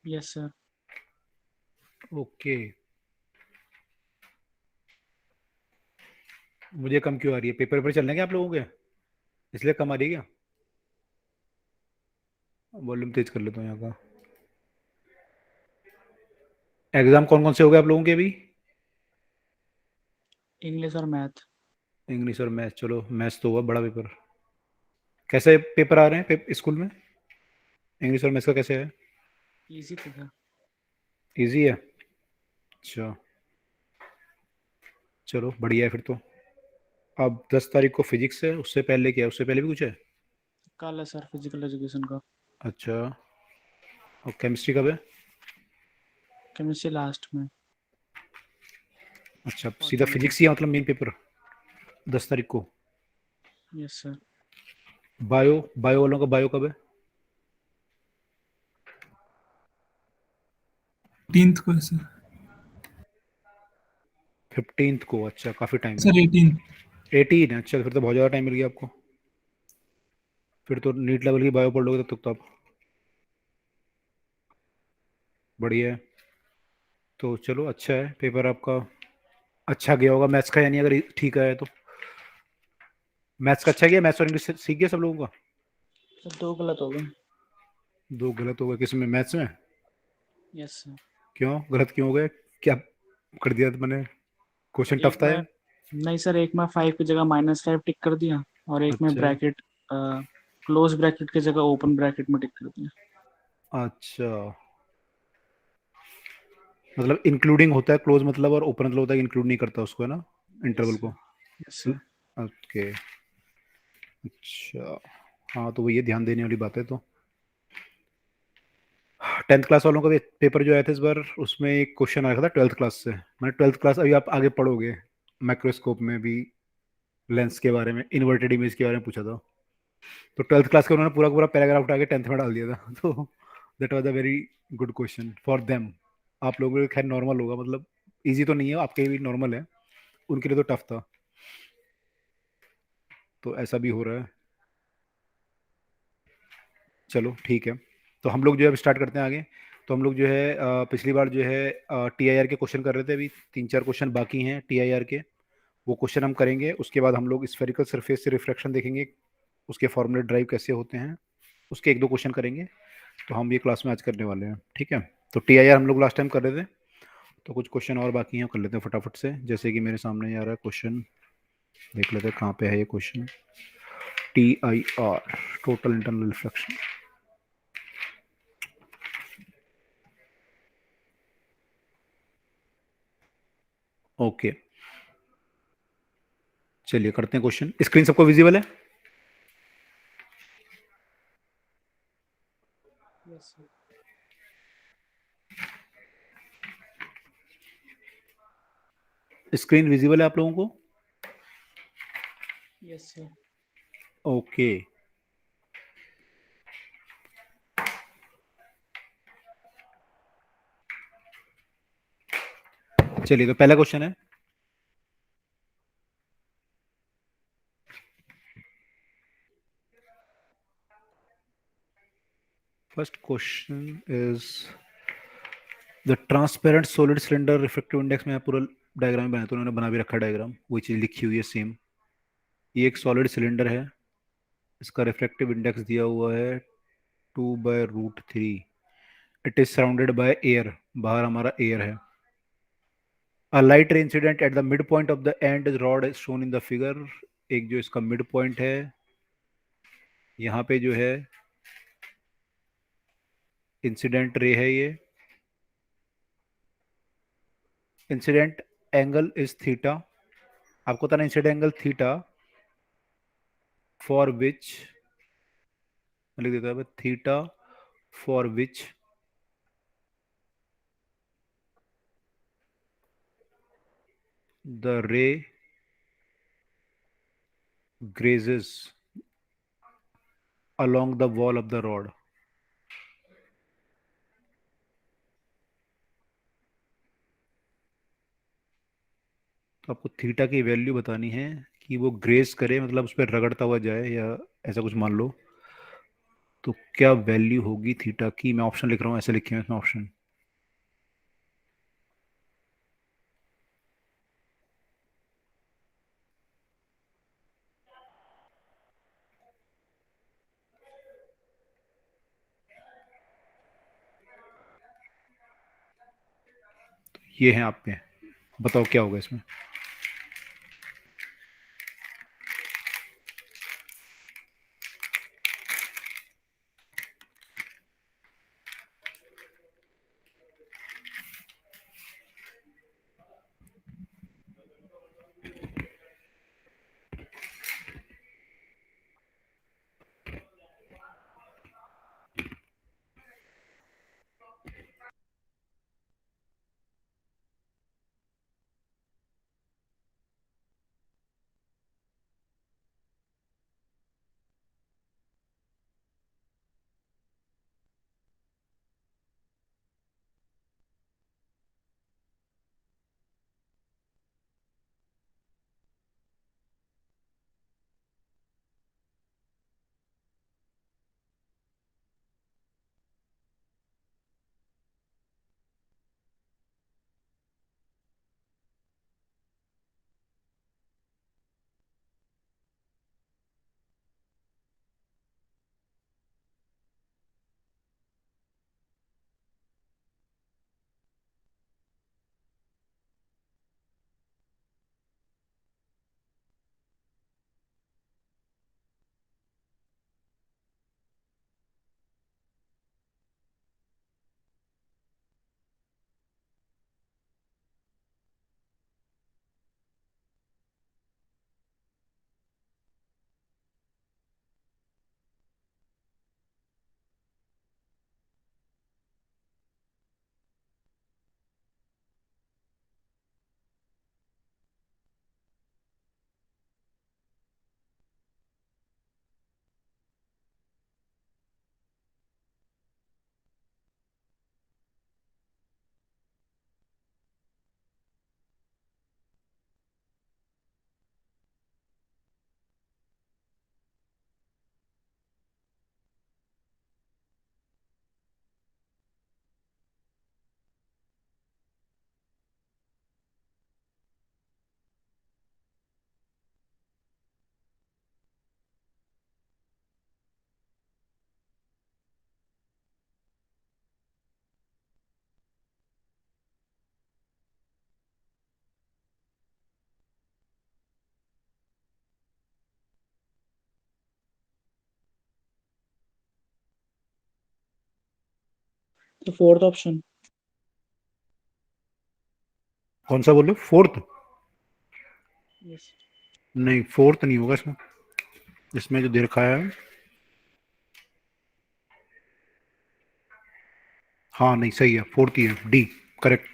Yes sir. Okay. मुझे कम क्यों आ रही है? पेपर पेपर चल रहे हैं क्या आप लोगों के, इसलिए कम आ रही है क्या? वॉल्यूम तेज कर लेता हूँ यहाँ का। एग्जाम कौन कौन से हो गए आप लोगों के अभी? इंग्लिश और मैथ। इंग्लिश और मैथ्स, चलो मैथ्स तो हुआ बड़ा पेपर। कैसे पेपर आ रहे हैं स्कूल में? इंग्लिश और मैथ्स का कैसे है? इजी थे सर। इजी है? अच्छा, चलो बढ़िया है फिर तो। अब 10 तारीख को फिजिक्स है, उससे पहले क्या है? उससे पहले भी कुछ है? कल है सर फिजिकल एजुकेशन का। अच्छा। और केमिस्ट्री कब है? केमिस्ट्री लास्ट में। अच्छा, सीधा 40 फिजिक्स ही है मिनट्स। मतलब मेन पेपर 10 तारीख को? Yes sir. बायो, बायो वालों का बायो कब है? 18th को है सर। 15th को? अच्छा, काफ़ी टाइम है। Sir 18th। 18 है? अच्छा, फिर तो बहुत ज़्यादा टाइम मिल गया आपको। फिर तो नीट लेवल की बायो पढ़ लोगे तब तक तो आप। बढ़िया है। तो चलो अच्छा है, पेपर आपका अच्छा गया होगा मैथ्स का, यानी अगर ठीक है तो। मैथ्स का अच्छा गया? मैथ्स और इंग्लिश सीख गया सब लोगों का? सर दो गलत हो गए। दो गलत हो गए किस में? मैथ्स में? Yes sir. क्यों गलत क्यों हो गए? क्या कर दिया तो मैंने? क्वेश्चन टफ एक था में या? नहीं सर, एक में 5 की जगह -5 टिक कर दिया, और एक में अच्छा। ब्रैकेट क्लोज ब्रैकेट की जगह ओपन ब्रैकेट में टिक कर दिया। अच्छा, मतलब इंक्लूडिंग होता है क्लोज मतलब, और ओपन मतलब होता है कि इंक्लूड नहीं करता उसको, है ना, यस इंटरवल सर। को। Yes sir. ओके। अच्छा, हाँ तो वो ये ध्यान देने वाली बात है। तो 10th क्लास वालों का भी पेपर जो आया था इस बार, उसमें एक क्वेश्चन आया था 12th क्लास से। मैंने 12th क्लास, अभी आप आगे पढ़ोगे माइक्रोस्कोप में भी लेंस के बारे में, इन्वर्टेड इमेज के बारे में पूछा था। तो 12th क्लास का उन्होंने पूरा पूरा पैराग्राफ उठा के 10th में डाल दिया था तो that was a very good question for them. आप लोगों के लिए खैर नॉर्मल होगा, मतलब इजी तो नहीं है, आपके लिए भी नॉर्मल है, उनके लिए तो टफ था। तो ऐसा भी हो रहा है। चलो ठीक है। तो हम लोग जो है अब स्टार्ट करते हैं आगे। तो हम लोग जो है पिछली बार जो है टीआईआर के क्वेश्चन कर रहे थे, अभी 3 4 क्वेश्चन बाकी हैं टीआईआर के। वो क्वेश्चन हम करेंगे, उसके बाद हम लोग स्फेरिकल सरफेस से रिफ्रैक्शन देखेंगे, उसके फॉर्मूले ड्राइव कैसे होते हैं, उसके 1 2 क्वेश्चन करेंगे। तो हम ये क्लास में आज करने वाले हैं, ठीक है। तो टीआईआर हम लोग लास्ट टाइम कर रहे थे, तो कुछ क्वेश्चन और बाकी हैं, कर लेते हैं फटाफट से। जैसे कि मेरे सामने ये आ रहा है क्वेश्चन, देख लेते हैं कहाँ पे है ये question. T I R, total internal reflection. Okay, चलिए करते हैं क्वेश्चन। स्क्रीन सबको विजिबल है? Yes sir. स्क्रीन विजिबल है आप लोगों को? Yes sir. ओके, चलिए तो पहला क्वेश्चन है। First question is the transparent solid cylinder refractive index में पूरा डायग्राम बनाया, तो उन्होंने बना भी रखा डायग्राम, वही चीज लिखी हुई है सेम। ये एक सॉलिड सिलेंडर है, इसका रिफ्रैक्टिव इंडेक्स दिया हुआ है 2/√3। It is surrounded by air, बाहर हमारा एयर है। A light ray incident at the mid point of the end rod is shown in the figure. एक जो इसका मिड पॉइंट है, यहाँ पे जो है इंसिडेंट रे है ये। इंसिडेंट एंगल इज थीटा, आपको पता ना incident angle theta, for which, लिख देता है थीटा, फॉर विच द रे grazes along the wall of the rod। तो आपको थीटा की वैल्यू बतानी है कि वो ग्रेस करे, मतलब उस पर रगड़ता हुआ जाए, या ऐसा कुछ मान लो। तो क्या वैल्यू होगी थीटा की? मैं ऑप्शन लिख रहा हूँ, ऐसे लिखे हैं इसमें ऑप्शन। ये है आप पे, बताओ क्या होगा इसमें। तो फोर्थ ऑप्शन। कौन सा बोलो, फोर्थ? यस। नहीं, फोर्थ नहीं होगा इसमें। इसमें जो दे रखा है, हाँ नहीं सही है, फोर्थ ही है, डी करेक्ट।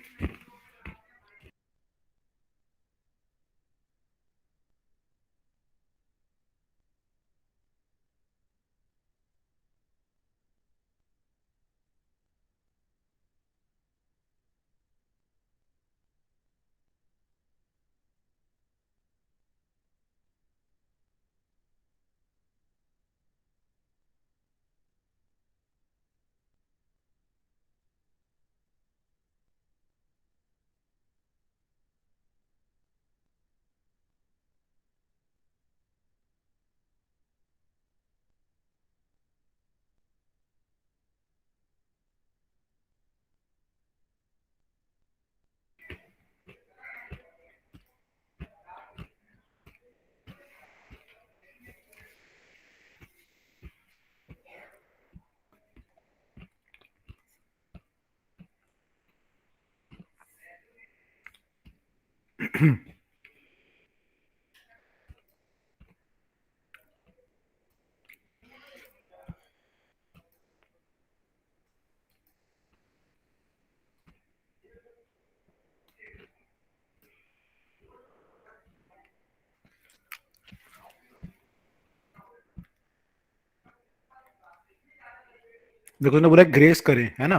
देखो उसने बोला ग्रेस करें, है ना?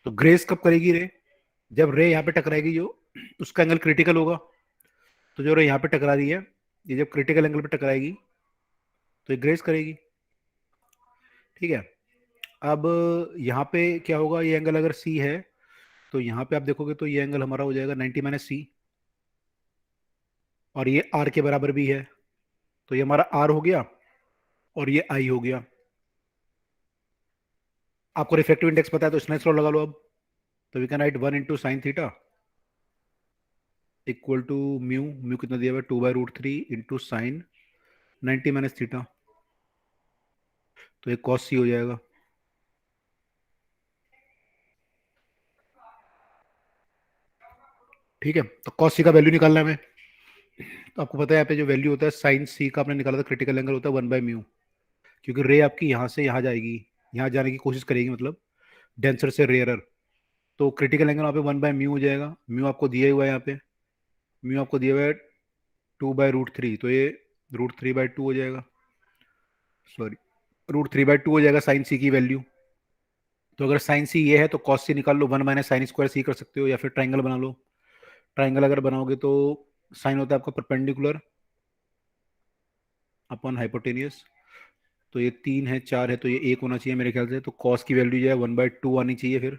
तो ग्रेस कब करेगी रे? जब रे यहाँ पे टकराएगी, जो उसका एंगल क्रिटिकल होगा। तो जो रे यहाँ पे टकरा रही है, ये जब क्रिटिकल एंगल पे टकराएगी तो ये ग्रेस करेगी। ठीक है। अब यहाँ पे क्या होगा, ये एंगल अगर सी है तो यहाँ पे आप देखोगे तो ये एंगल हमारा हो जाएगा 90 - C, और ये आर के बराबर भी है, तो ये हमारा आर हो गया और ये आई हो गया। आपको रिफ्लेक्टिव इंडेक्स पता है तो स्नेल्स लॉ लगा लो अब। तो we can write 1 × sin theta equal to mu, mu कितना दिया हुआ है 2/√3 इंटू साइन 90 - थीटा, तो ये कॉस सी हो जाएगा। ठीक है, तो कॉस सी का वैल्यू निकालना है हमें। तो आपको पता है यहाँ पे जो वैल्यू होता है साइन सी का आपने निकाला था, क्रिटिकल एंगल होता है 1/म्यू, क्योंकि रे आपकी यहाँ से यहाँ जाएगी, यहाँ जाने की कोशिश करेगी, मतलब डेंसर से रेयरर, तो क्रिटिकल एंगल वहाँ पे 1/म्यू हो जाएगा। म्यू आपको दिया हुआ है यहाँ पे, म्यू आपको दिया हुआ है 2/√3, तो ये √3/2 हो जाएगा, सॉरी √3/2 हो जाएगा साइन सी की वैल्यू। तो अगर साइन सी ये है तो कॉस सी निकाल लो, 1 - sin² सी कर सकते हो, या फिर ट्राइंगल बना लो। ट्राइंगल अगर बनाओगे तो साइन होता है आपका परपेंडिकुलर अपॉन हाइपोटेनियस, तो ये 3 है 4 है तो ये 1 होना चाहिए मेरे ख्याल से, तो कॉस की वैल्यू जो है 1/2 आनी चाहिए फिर,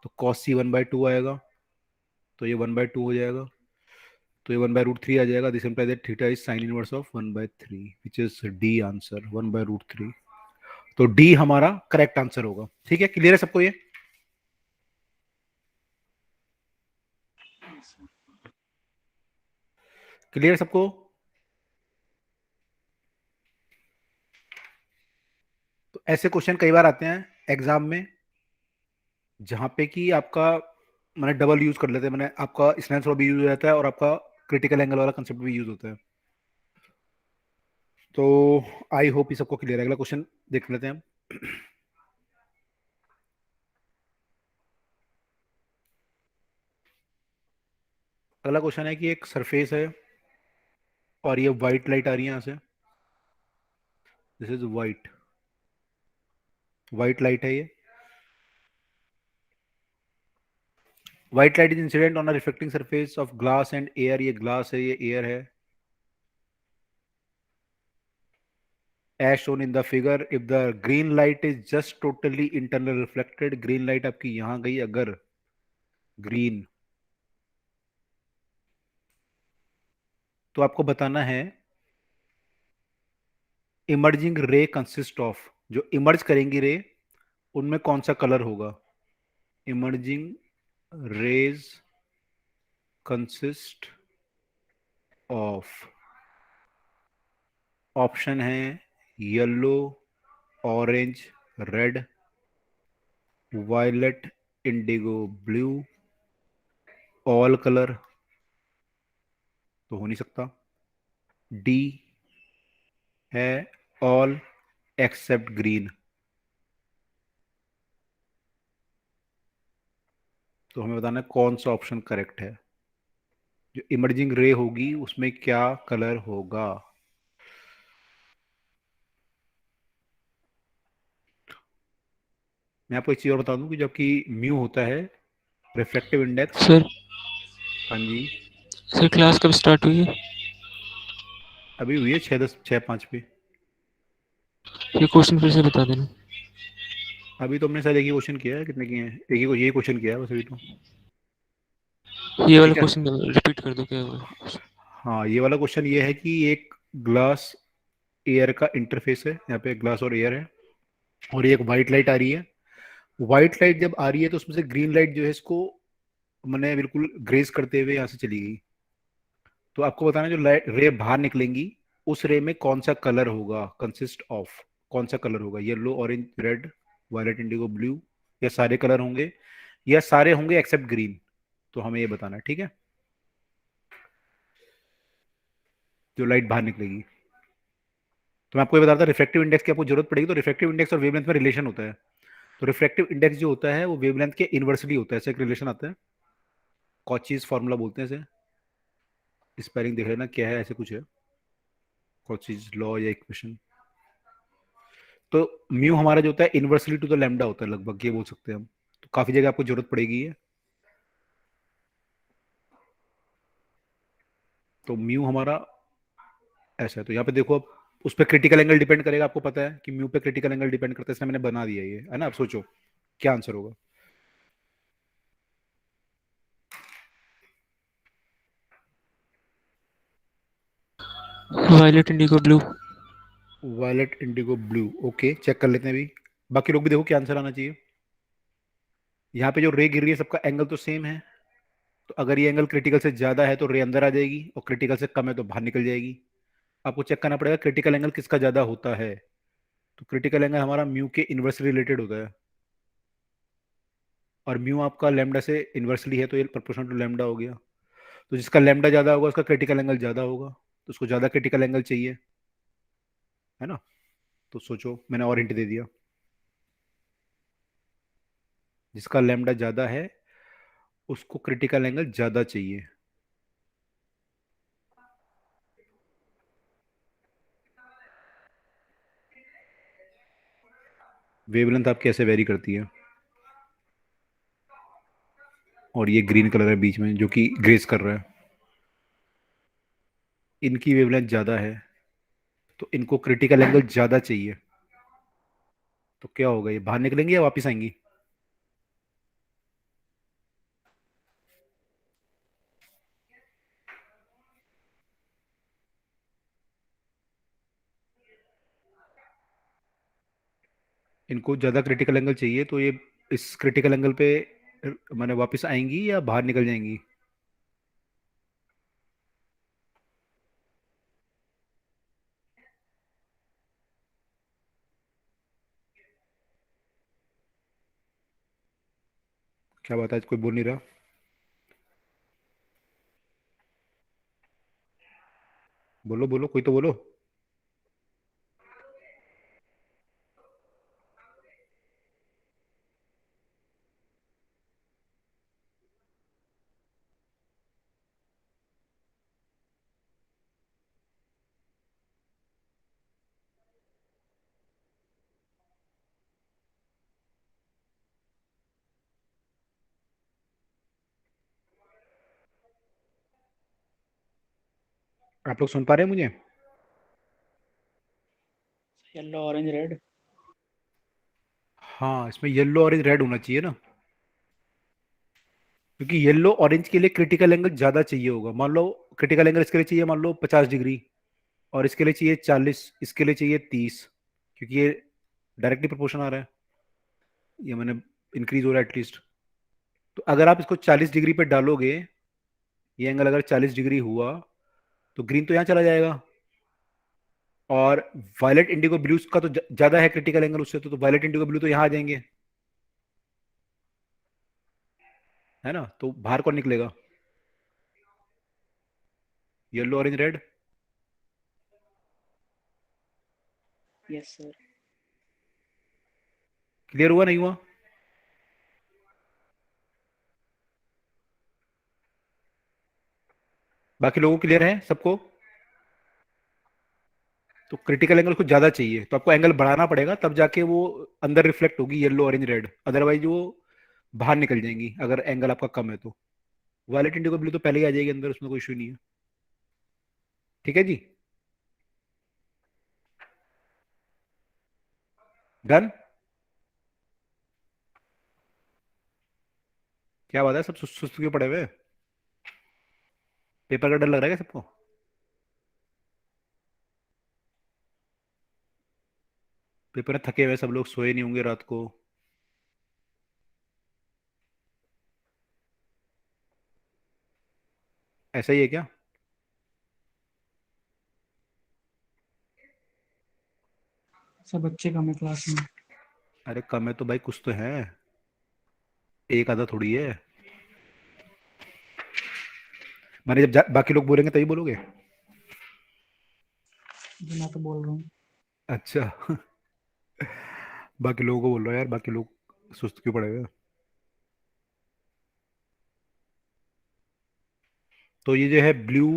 तो कॉस सी 1/2 आएगा, तो ये 1/2 हो जाएगा, तो ये 1/√3 आ जाएगा। This implies that theta is sine inverse of 1/3, which is D answer 1/√3। तो डी हमारा करेक्ट आंसर होगा। ठीक है, क्लियर है सबको ये? क्लियर है सबको? तो ऐसे क्वेश्चन कई बार आते हैं एग्जाम में, जहां पे कि आपका मैंने डबल यूज कर लेते हैं, मैंने आपका स्नेल्स लॉ भी यूज हो जाता है और आपका क्रिटिकल एंगल वाला कंसेप्ट भी यूज होता है। तो आई होप ये सबको क्लियर है। अगला क्वेश्चन देख लेते हैं हम। अगला क्वेश्चन है कि एक सरफेस है और ये व्हाइट लाइट आ रही है यहाँ से, this is white, white light है ये। White light is incident on a reflecting surface of glass and air, ये ग्लास है ये एयर है। As shown in the figure, if the green light is just totally internal reflected, green light आपकी यहां गई अगर, ग्रीन, तो आपको बताना है इमर्जिंग रे कंसिस्ट ऑफ, जो इमर्ज करेंगी रे उनमें कौन सा कलर होगा। Emerging rays consist of, option है yellow, orange, red, violet, indigo, blue, all colour, तो हो नहीं सकता। डी है ऑल एक्सेप्ट ग्रीन, तो हमें बताना है कौन सा ऑप्शन करेक्ट है, जो इमर्जिंग रे होगी उसमें क्या कलर होगा। मैं आपको एक चीज और बता दूं कि जबकि म्यू होता है रिफ्लेक्टिव इंडेक्स। सर हाँ जी, सर क्लास कब स्टार्ट हुई है? अभी हुई है 6:10 6:05 पे। ये क्वेश्चन फिर से बता देना। अभी तो हमने शायद एक ही क्वेश्चन किया है, कितने किए हैं, एक ही यही क्वेश्चन किया है बस अभी तो। ये वाला ठीक है, क्वेश्चन रिपीट कर दो, क्या हुआ? हाँ ये वाला क्वेश्चन ये है कि एक ग्लास एयर का इंटरफेस है, यहाँ पे ग्लास और एयर है, और ये एक वाइट लाइट आ रही है। व्हाइट लाइट जब आ रही है तो उसमें से ग्रीन लाइट जो है इसको मैंने बिल्कुल ग्रेज करते हुए यहाँ से चली गई। तो आपको बताना है जो लाइट रे बाहर निकलेंगी उस रे में कौन सा कलर होगा, कंसिस्ट ऑफ कौन सा कलर होगा, yellow, orange, red, violet, indigo, blue, या सारे कलर होंगे, या सारे होंगे एक्सेप्ट ग्रीन, तो हमें ये बताना है। ठीक है, जो लाइट बाहर निकलेगी। तो मैं आपको ये बता रहा था रिफ्रैक्टिव इंडेक्स की आपको जरूरत पड़ेगी, तो रिफ्रैक्टिव इंडेक्स और वेवलेंथ में रिलेशन होता है। तो रिफ्रैक्टिव इंडेक्स जो होता है वो वेवलेंथ के इनवर्सली होता है, ऐसा एक रिलेशन आता है, कॉचीज फार्मूला बोलते हैं इसे, स्पेलिंग देख लेना क्या है, ऐसे कुछ है, कॉचीज लॉ या इक्वेशन। तो म्यू हमारा जो होता है इनवर्सली टू द लैम्डा होता है, लगभग ये बोल सकते हैं हम। तो काफी जगह आपको जरूरत पड़ेगी ये। तो म्यू हमारा ऐसा है, तो यहाँ पे देखो अब उस पर क्रिटिकल एंगल डिपेंड करेगा, आपको पता है कि म्यू पे क्रिटिकल एंगल डिपेंड करता है, इसलिए मैंने बना दिया ये, है ना। आप सोचो क्या आंसर होगा। Violet indigo blue. Violet indigo blue, okay check कर लेते हैं अभी। बाकी लोग भी देखो क्या आंसर आना चाहिए। यहाँ पे जो रे गिर रही है सबका एंगल तो सेम है, तो अगर ये एंगल क्रिटिकल से ज्यादा है तो रे अंदर आ जाएगी, और क्रिटिकल से कम है तो बाहर निकल जाएगी। आपको चेक करना पड़ेगा क्रिटिकल एंगल किसका ज्यादा होता है। तो क्रिटिकल एंगल हमारा म्यू के इन्वर्स रिलेटेड होता है, और म्यू आपका लैम्डा से इन्वर्सली है, तो ये प्रोपोर्शनल टू लैम्डा हो गया। तो जिसका लैम्डा ज्यादा होगा उसका क्रिटिकल एंगल ज्यादा होगा, तो उसको ज्यादा क्रिटिकल एंगल चाहिए, है ना। तो सोचो, मैंने और हिंट दे दिया। जिसका लैम्डा ज्यादा है उसको क्रिटिकल एंगल ज्यादा चाहिए। वेवलेंथ आपकी ऐसे वेरी करती है, और ये ग्रीन कलर है बीच में जो कि ग्रेस कर रहा है, इनकी वेवलेंथ ज्यादा है, तो इनको क्रिटिकल एंगल ज्यादा चाहिए। तो क्या होगा, ये बाहर निकलेंगी या वापस आएंगी। इनको ज्यादा क्रिटिकल एंगल चाहिए, तो ये इस क्रिटिकल एंगल पे मैंने वापस आएंगी या बाहर निकल जाएंगी। क्या बात है, आज कोई बोल नहीं रहा। बोलो बोलो, कोई तो बोलो। आप लोग सुन पा रहे हैं मुझे। Yellow orange red. हाँ, इसमें येलो ऑरेंज रेड होना चाहिए ना, क्योंकि येलो ऑरेंज के लिए क्रिटिकल एंगल ज्यादा चाहिए होगा। मान लो क्रिटिकल एंगल इसके लिए चाहिए मान लो 50 डिग्री, और इसके लिए चाहिए 40, इसके लिए चाहिए 30, क्योंकि ये डायरेक्टली प्रोपोर्शन आ रहा है, ये मैंने इंक्रीज हो रहा है एटलीस्ट। तो अगर आप इसको 40 डिग्री पे डालोगे, ये एंगल अगर 40 डिग्री हुआ, तो ग्रीन तो यहाँ चला जाएगा, और वायलेट इंडिगो ब्लू का तो ज्यादा है क्रिटिकल एंगल उससे, तो वायलेट इंडिगो ब्लू तो यहाँ आ जाएंगे, है ना। तो बाहर कौन निकलेगा, yellow orange red. Yes sir. Clear हुआ नहीं हुआ। बाकी लोगों को क्लियर है सबको। तो क्रिटिकल एंगल को ज्यादा चाहिए, तो आपको एंगल बढ़ाना पड़ेगा, तब जाके वो अंदर रिफ्लेक्ट होगी येलो ऑरेंज रेड, अदरवाइज वो बाहर निकल जाएंगी अगर एंगल आपका कम है तो। वायलेट इंडिगो ब्लू तो पहले ही आ जाएगी अंदर, उसमें कोई इशू नहीं है। ठीक है जी, डन। क्या बात है, सब सुस्त सुस्त क्यों पड़े हुए। पेपर का डर लग रहा है क्या सबको। पेपर में थके हुए सब लोग, सोए नहीं होंगे रात को। ऐसा ही है क्या। सब बच्चे कम है क्लास में। अरे कम है तो भाई कुछ तो है, एक आधा थोड़ी है। मैंने जब बाकी लोग बोलेंगे तभी बोलोगे। जो मैं तो बोल रहा हूँ। अच्छा। बाकी लोगों को बोल रहा है यार, बाकी लोग सुस्त क्यों पड़े हुए हैं। तो ये जो है ब्लू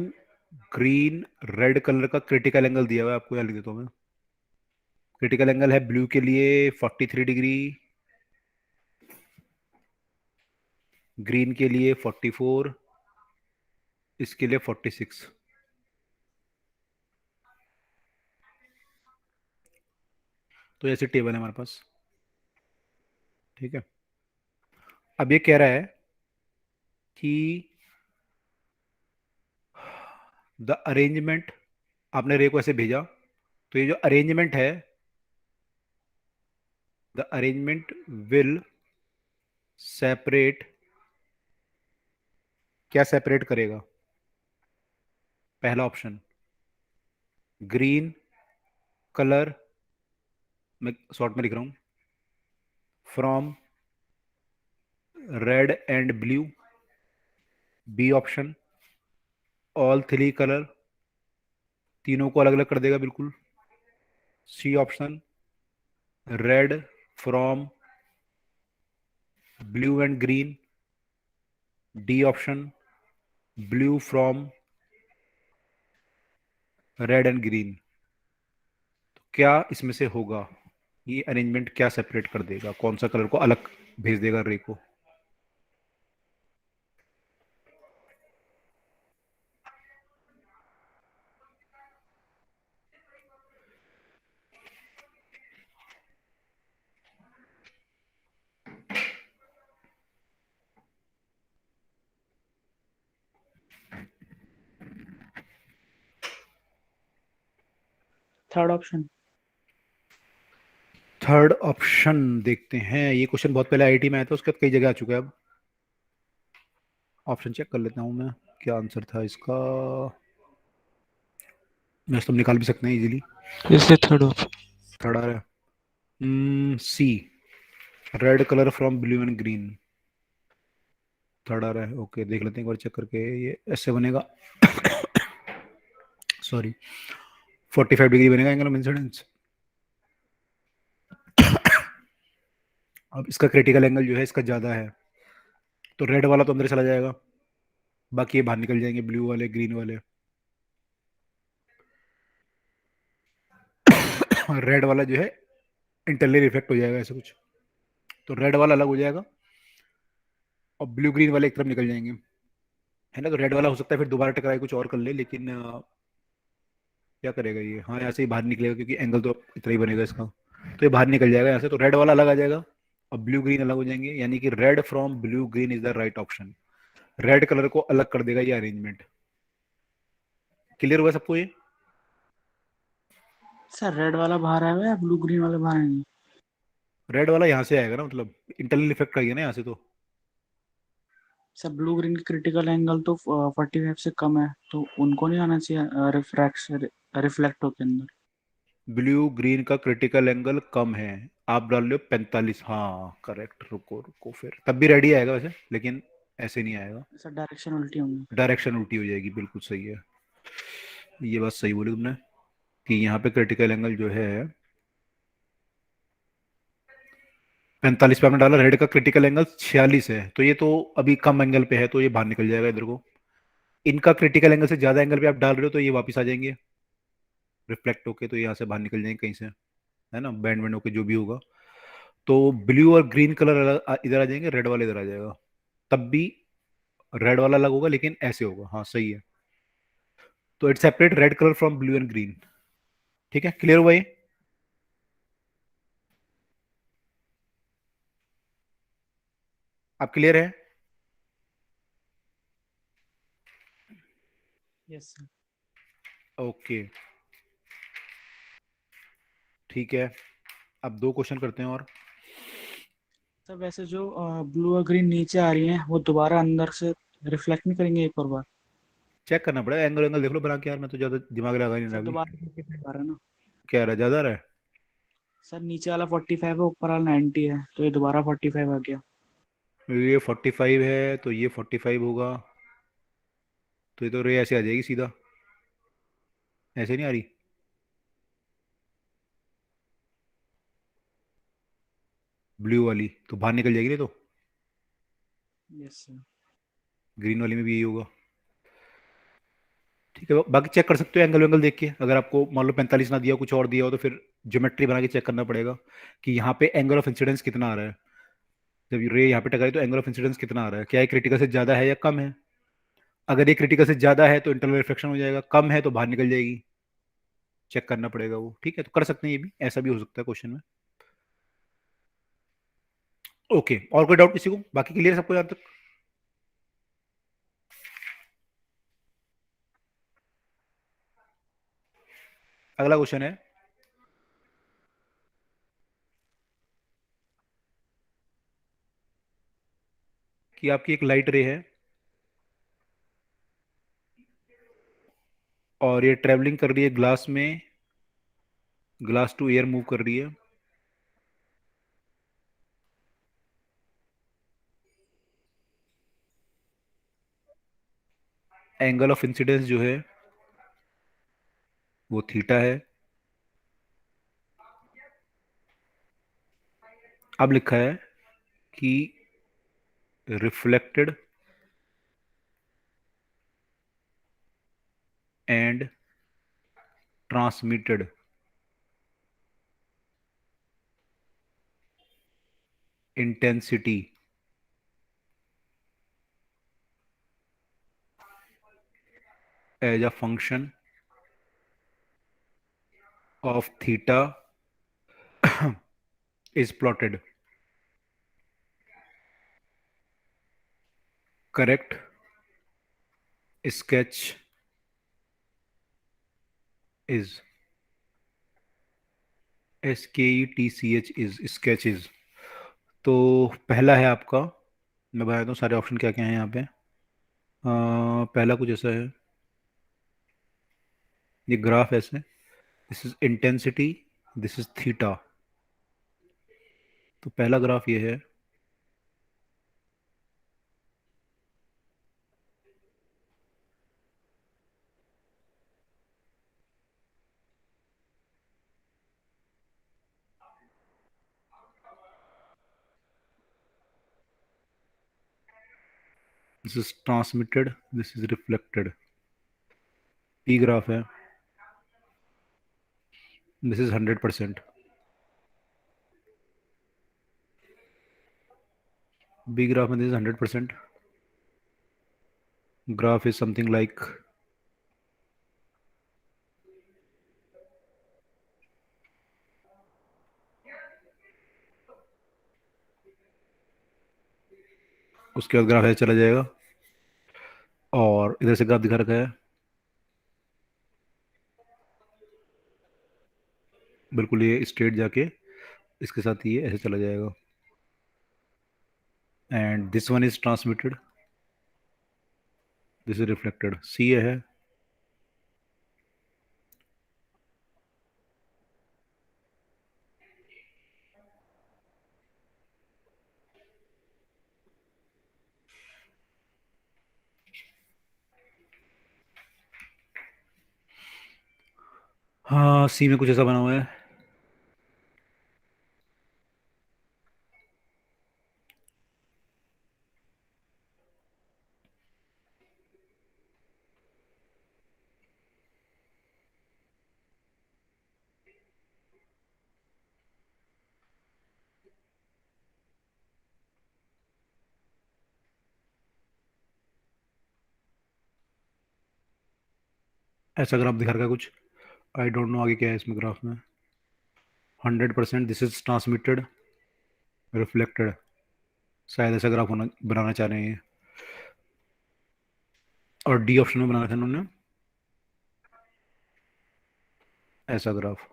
ग्रीन रेड कलर का क्रिटिकल एंगल दिया हुआ है आपको, यहाँ लिख देता हूँ मैं। क्रिटिकल एंगल है ब्लू के लिए 43 डिग्री, ग्रीन के लिए 44, इसके लिए 46। तो ऐसी टेबल है हमारे पास, ठीक है। अब ये कह रहा है कि द अरेंजमेंट, आपने रे को ऐसे भेजा, तो ये जो अरेंजमेंट है, द अरेंजमेंट विल सेपरेट, क्या सेपरेट करेगा? पहला ऑप्शन ग्रीन कलर, मैं शॉर्ट में लिख रहा हूं, from red and blue. B option all three colour, तीनों को अलग अलग कर देगा बिल्कुल। C option red from blue and green. D option blue from red and green. तो क्या इसमें से होगा? ये अरेंजमेंट क्या सेपरेट कर देगा, कौन सा कलर को अलग भेज देगा रे को? Third option. थर्ड ऑप्शन देखते हैं। ये क्वेश्चन बहुत पहले आईआईटी में आया था, उसके बाद कई जगह आ चुका है। अब ऑप्शन चेक कर लेता हूँ मैं, क्या आंसर था इसका। वैसे तुम निकाल भी सकते हैं इजीली। इससे थर्ड ऑप्शन। थर्ड आ रहा है C, red colour from blue and green. Third आ रहा है, ओके देख लेते हैं एक बार चेक करके। ये ऐसे बनेगा सॉरी, 45 डिग्री बनेगा एंगल ऑफ इंसिडेंस। अब इसका क्रिटिकल एंगल जो है इसका ज़्यादा है, तो रेड वाला तो अंदर चला जाएगा, बाकी ये बाहर निकल जाएंगे, ब्लू वाले ग्रीन वाले। रेड वाला जो है इंटरनली रिफ्लेक्ट हो जाएगा ऐसे कुछ, तो रेड वाला अलग हो जाएगा और ब्लू ग्रीन वाले एक तरफ निकल जाएंगे, है ना। तो रेड वाला हो सकता है फिर दोबारा टकराए कुछ और कर ले, लेकिन क्या करेगा ये, हाँ यहाँ से ही बाहर निकलेगा क्योंकि एंगल तो इतना ही बनेगा इसका, तो ये बाहर निकल जाएगा यहाँ से। तो रेड वाला अलग आ जाएगा और ब्लू ग्रीन अलग हो जाएंगे, यानी कि red from blue green is the right option. Red colour को अलग कर देगा ये अरेंजमेंट। क्लियर हुआ सबको ये? सर रेड वाला बाहर आएगा या ब्लू ग्रीन वाले बाहर आएंगे? रेड वाला यहाँ से आएगा ना, मतलब इंटरनल इफेक्ट आएगा ना यहाँ से। तो सर ब्लू ग्रीन की क्रिटिकल एंगल तो 45 से कम है, तो उनको नहीं आना चाहिए रिफ्लेक्ट होके अंदर। ब्लू ग्रीन का क्रिटिकल एंगल कम है, आप डाल लो 45। हाँ करेक्ट, रुको रुको, फिर तब भी रेडी आएगा वैसे, लेकिन ऐसे नहीं आएगा, सर डायरेक्शन उल्टी होंगी। डायरेक्शन उल्टी हो जाएगी, बिल्कुल सही है। ये बात सही बोली तुमने कि यहाँ पे क्रिटिकल एंगल जो है 45 पे आपने डाला, रेड का क्रिटिकल एंगल 46 है, तो ये तो अभी कम एंगल पे है, तो ये बाहर निकल जाएगा इधर को। इनका क्रिटिकल एंगल से ज्यादा एंगल पे आप डाल रहे हो, तो ये वापस आ जाएंगे रिफ्लेक्ट होके, तो यहाँ से बाहर निकल जाएंगे कहीं से, है ना, बैंड बैंड होके जो भी होगा। तो ब्लू और ग्रीन कलर इधर आ जाएंगे, रेड वाला इधर आ जाएगा, तब भी रेड वाला अलग होगा, लेकिन ऐसे होगा। हाँ सही है, तो it separate red colour from blue and green. ठीक है, क्लियर हुआ ये? आप क्लियर है? Yes sir. ओके ठीक है, अब दो क्वेश्चन करते हैं और। सर वैसे जो ब्लू और ग्रीन नीचे आ रही हैं वो दोबारा अंदर से रिफ्लेक्ट नहीं करेंगे एक और बार? चेक करना पड़ेगा, एंगल एंगल देख लो बना के यार, मैं तो ज्यादा दिमाग लगा नहीं रहा सर अभी। दोबारा 45 आ रहा है ना? क्या रहा, ज्यादा रहा है? सर नीचे वाला 45 है, ऊपर वाला 90 है, तो ये दोबारा 45 आ गया। ये 45 है तो ये 45 होगा, तो ये तो रे ऐसे आ जाएगी सीधा, ऐसे नहीं आ रही। ब्लू वाली तो बाहर निकल जाएगी, नहीं तो यस सर। ग्रीन वाली में भी यही होगा। ठीक है, बाकी चेक कर सकते हो एंगल वेंगल देख के, अगर आपको मान लो 45 ना दिया कुछ और दिया हो, तो फिर ज्योमेट्री बना के चेक करना पड़ेगा कि यहाँ पे एंगल ऑफ इंसिडेंस कितना आ रहा है। जब रे यहाँ पे टकराई तो एंगल ऑफ इंसिडेंस कितना आ रहा है, क्या ये क्रिटिकल से ज्यादा है या कम है। अगर ये क्रिटिकल से ज्यादा है तो इंटरनल रिफ्लेक्शन हो जाएगा, कम है तो बाहर निकल जाएगी, चेक करना पड़ेगा वो। ठीक है, तो कर सकते हैं, ये भी ऐसा भी हो सकता है क्वेश्चन में। ओके, और कोई डाउट किसी को? बाकी क्लियर सबको यहाँ तक? अगला क्वेश्चन है कि आपकी एक लाइट रे है और ये ट्रेवलिंग कर रही है ग्लास में, ग्लास टू एयर मूव कर रही है। एंगल ऑफ इंसिडेंस जो है वो थीटा है। अब लिखा है कि reflected and transmitted intensity as a function of theta is plotted. Correct sketch is SKETCH is sketch is। तो पहला है आपका, मैं बता देता हूँ सारे ऑप्शन क्या क्या हैं यहाँ पे। पहला कुछ ऐसा है, ये ग्राफ ऐसे, this is intensity, this is theta. तो पहला ग्राफ ये है, this is transmitted, this is reflected. P graph है, दिस इज 100%। बी ग्राफ में this is 100%। Graph is something like उसके बाद ग्राफ ऐसे चला जाएगा और इधर से ग्राफ दिखा रखा है बिल्कुल ये स्ट्रेट जाके इसके साथ ये ऐसे चला जाएगा। And this one is transmitted, this is reflected. C ये है। हाँ, सी में कुछ ऐसा बना हुआ है। ऐसा ग्राफ दिखा रखा है कुछ, आई डोंट नो आगे क्या है इसमें ग्राफ में। 100% दिस इज ट्रांसमिटेड, रिफ्लेक्टेड। शायद ऐसा ग्राफ होना बनाना चाह रहे हैं ये। और डी ऑप्शन में बनाना था इन्होंने ऐसा ग्राफ।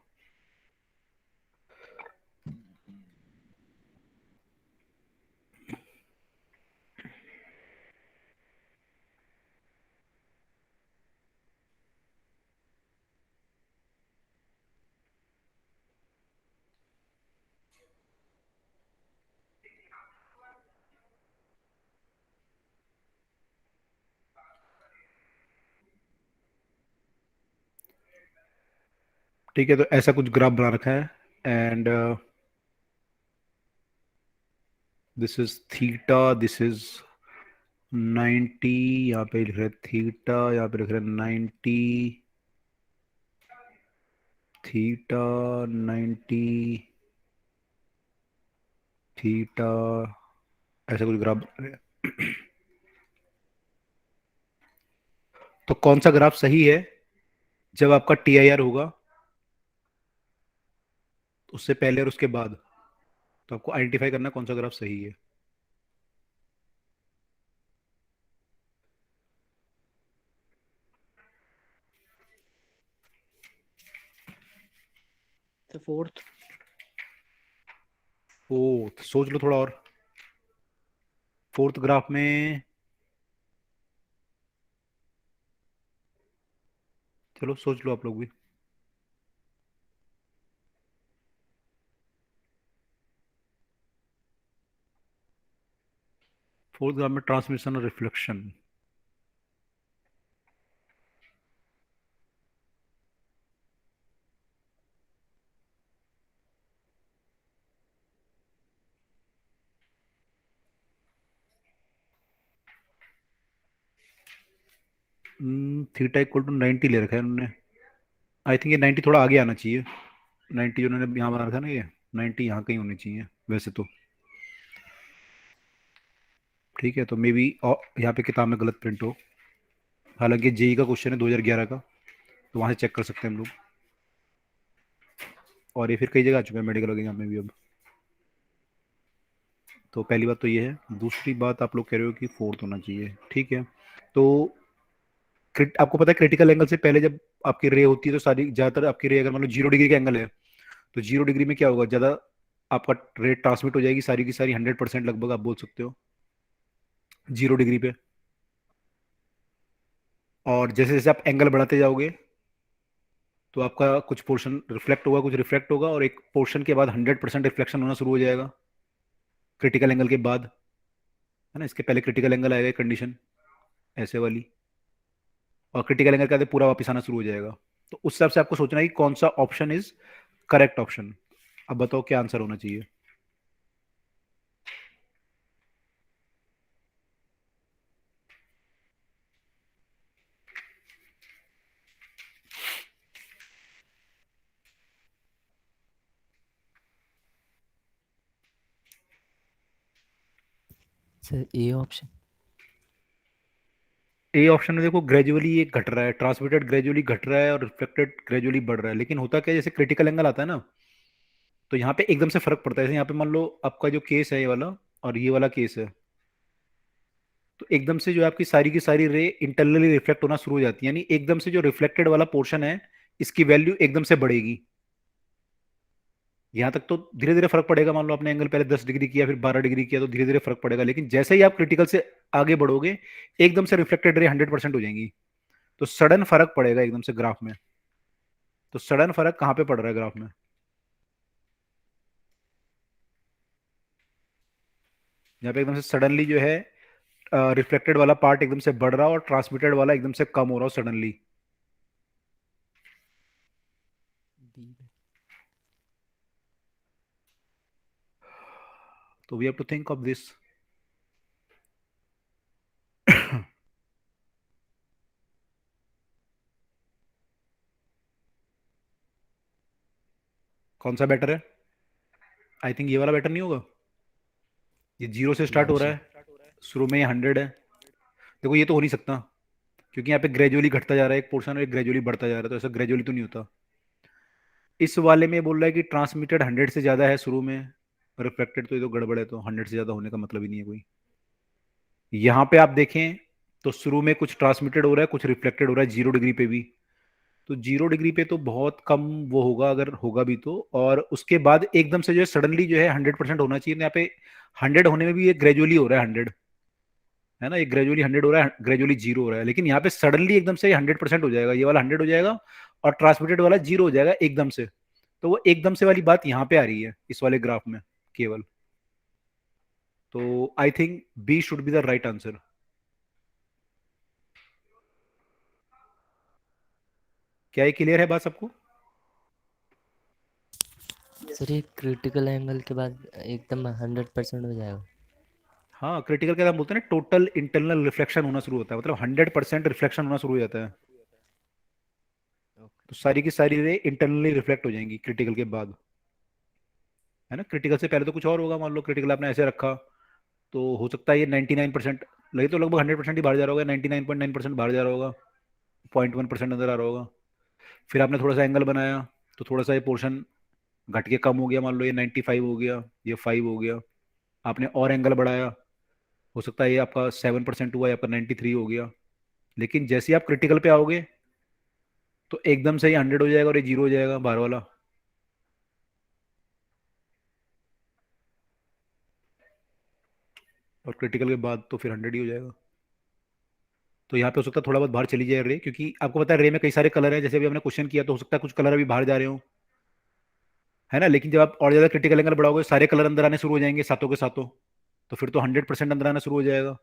ठीक है, तो ऐसा कुछ ग्राफ बना रखा है। And this is theta, this is 90, यहाँ पे लिख रहे थीटा, यहाँ पे लिख रहे 90, थीटा 90, थीटा, ऐसा कुछ ग्राफ बना रहे हैं। तो कौन सा ग्राफ सही है? जब आपका टी आई आर होगा उससे पहले और उसके बाद। तो आपको आइडेंटिफाई करना कौन सा ग्राफ सही है। तो फोर्थ। फोर्थ सोच लो थोड़ा और। फोर्थ ग्राफ में चलो सोच लो आप लोग भी। फोर्थ ग्राफ में ट्रांसमिशन और रिफ्लेक्शन। थीटा इक्वल टू 90 ले रखा है उन्होंने। आई थिंक ये 90 थोड़ा आगे आना चाहिए। 90 जो उन्होंने यहाँ बना रखा है ना, ये 90 यहाँ कहीं होनी चाहिए वैसे तो। ठीक है, तो मे बी यहाँ पे किताब में गलत प्रिंट हो। हालांकि जेई का क्वेश्चन है 2011 का, तो वहाँ से चेक कर सकते हैं हम लोग। और ये फिर कई जगह आ चुका है मेडिकल एग्जाम में भी अब। तो पहली बात तो ये है। दूसरी बात आप लोग कह रहे हो कि फोर्थ होना चाहिए, ठीक है। तो आपको पता है क्रिटिकल एंगल से पहले जब आपकी रे होती है तो सारी ज्यादातर आपकी रे अगर मान लो 0 डिग्री का एंगल है, तो 0 डिग्री में क्या होगा, ज्यादा आपका रे ट्रांसमिट हो जाएगी सारी की सारी 100% लगभग आप बोल सकते हो 0 डिग्री पे। और जैसे जैसे आप एंगल बढ़ाते जाओगे तो आपका कुछ पोर्शन रिफ्लेक्ट होगा, कुछ रिफ्लेक्ट होगा, और एक पोर्शन के बाद 100% रिफ्लेक्शन होना शुरू हो जाएगा क्रिटिकल एंगल के बाद, है ना। इसके पहले क्रिटिकल एंगल आएगा कंडीशन ऐसे वाली, और क्रिटिकल एंगल के बाद पूरा वापस आना शुरू हो जाएगा। तो उस हिसाब से आपको सोचना है कि कौन सा ऑप्शन इज करेक्ट ऑप्शन। अब बताओ क्या आंसर होना चाहिए। Sir A option. A option में देखो ग्रेजुअली ये घट रहा है, ट्रांसमिटेड ग्रेजुअली घट रहा है और रिफ्लेक्टेड ग्रेजुअली बढ़ रहा है। लेकिन होता क्या है, जैसे क्रिटिकल एंगल आता है ना, तो यहाँ पे एकदम से फर्क पड़ता है। जैसे यहाँ पे मान लो आपका जो केस है ये वाला और ये वाला केस है, तो एकदम से जो आपकी सारी की सारी रे इंटरनली रिफ्लेक्ट होना शुरू हो जाती है। यानी एकदम से जो रिफ्लेक्टेड वाला पोर्शन है इसकी वैल्यू एकदम से बढ़ेगी। यहाँ तक तो धीरे धीरे फर्क पड़ेगा। मान लो आपने एंगल पहले 10 डिग्री किया, फिर 12 डिग्री किया, तो धीरे धीरे फर्क पड़ेगा। लेकिन जैसे ही आप क्रिटिकल से आगे बढ़ोगे एकदम से रिफ्लेक्टेड रे 100% हो जाएंगी। तो सडन फर्क पड़ेगा एकदम से ग्राफ में। तो सडन फर्क कहाँ पे पड़ रहा है ग्राफ में? यहाँ पे एकदम से सडनली जो है रिफ्लेक्टेड वाला पार्ट एकदम से बढ़ रहा और ट्रांसमिटेड वाला एकदम से कम हो रहा सडनली। तो we have to think of this. कौन सा बेटर है? आई थिंक ये वाला बेटर नहीं होगा। ये 0 से बी स्टार्ट हो रहा ऑप्शन। है, शुरू में ये 100 है। देखो ये तो हो नहीं सकता, क्योंकि यहाँ पे ग्रेजुअली घटता जा रहा है एक पोर्शन और एक ग्रेजुअली बढ़ता जा रहा है, तो ऐसा ग्रेजुअली तो नहीं होता। इस वाले में बोल रहा है कि ट्रांसमिटेड 100 से ज्यादा है शुरू में, रिफ्लेक्टेड तो ये तो गड़बड़ है, तो 100 से ज्यादा होने का मतलब ही नहीं है कोई। यहाँ पे आप देखें तो शुरू में कुछ ट्रांसमिटेड हो रहा है, कुछ रिफ्लेक्टेड हो रहा है 0 डिग्री पे भी। तो 0 डिग्री पे तो बहुत कम वो होगा अगर होगा भी तो। और उसके बाद एकदम से जो है सडनली जो है 100% होना चाहिए। तो यहाँ पे 100 होने में भी ये ग्रेजुअली हो रहा है 100, है ना। ये ग्रेजुअली 100 हो रहा है, ग्रेजुअली 0 हो रहा है। लेकिन यहाँ पे सडनली एकदम से 100% हो जाएगा, ये वाला 100 हो जाएगा और ट्रांसमिटेड वाला 0 हो जाएगा एकदम से। तो वो एकदम से वाली बात यहाँ पे आ रही है इस वाले ग्राफ में केवल। तो I think B should be the right answer. क्या ये क्लियर है बात सबको? सर ये क्रिटिकल एंगल के बाद एकदम 100% हो जाएगा। हाँ, क्रिटिकल के हम बोलते हैं ना, टोटल इंटरनल रिफ्लेक्शन होना शुरू होता है, मतलब 100% रिफ्लेक्शन होना शुरू हो जाता है। तो सारी की सारी रे इंटरनली रिफ्लेक्ट हो जाएंगी क्रिटिकल के बाद, है ना। क्रिटिकल से पहले तो कुछ और होगा। मान लो क्रिटिकल आपने ऐसे रखा, तो हो सकता है ये 99% लगे, तो लगभग 100% ही बाहर जा रहा होगा, 99.9% बाहर जा रहा होगा, 0.1% अंदर आ रहा होगा। फिर आपने थोड़ा सा एंगल बनाया तो थोड़ा सा ये पोर्शन घट के कम हो गया, मान लो ये 95 हो गया, ये 5 हो गया, आपने और एंगल बढ़ाया, हो सकता है ये आपका 7% हुआ या आपका 93 हो गया। लेकिन जैसे ही आप क्रिटिकल पे आओगे तो एकदम से ये 100 हो जाएगा और ये 0 हो जाएगा बाहर वाला। और क्रिटिकल के बाद तो फिर 100 ही हो जाएगा। तो यहाँ पे हो सकता है थोड़ा बहुत बाहर चली जाए रे, क्योंकि आपको पता है रे में कई सारे कलर हैं, जैसे अभी हमने क्वेश्चन किया तो हो सकता है कुछ कलर अभी बाहर जा रहे हो, है ना। लेकिन जब आप और ज्यादा क्रिटिकल एंगल बढ़ाओगे सारे कलर अंदर आने शुरू हो जाएंगे सातों के सातों, तो फिर तो 100% अंदर आना शुरू हो जाएगा।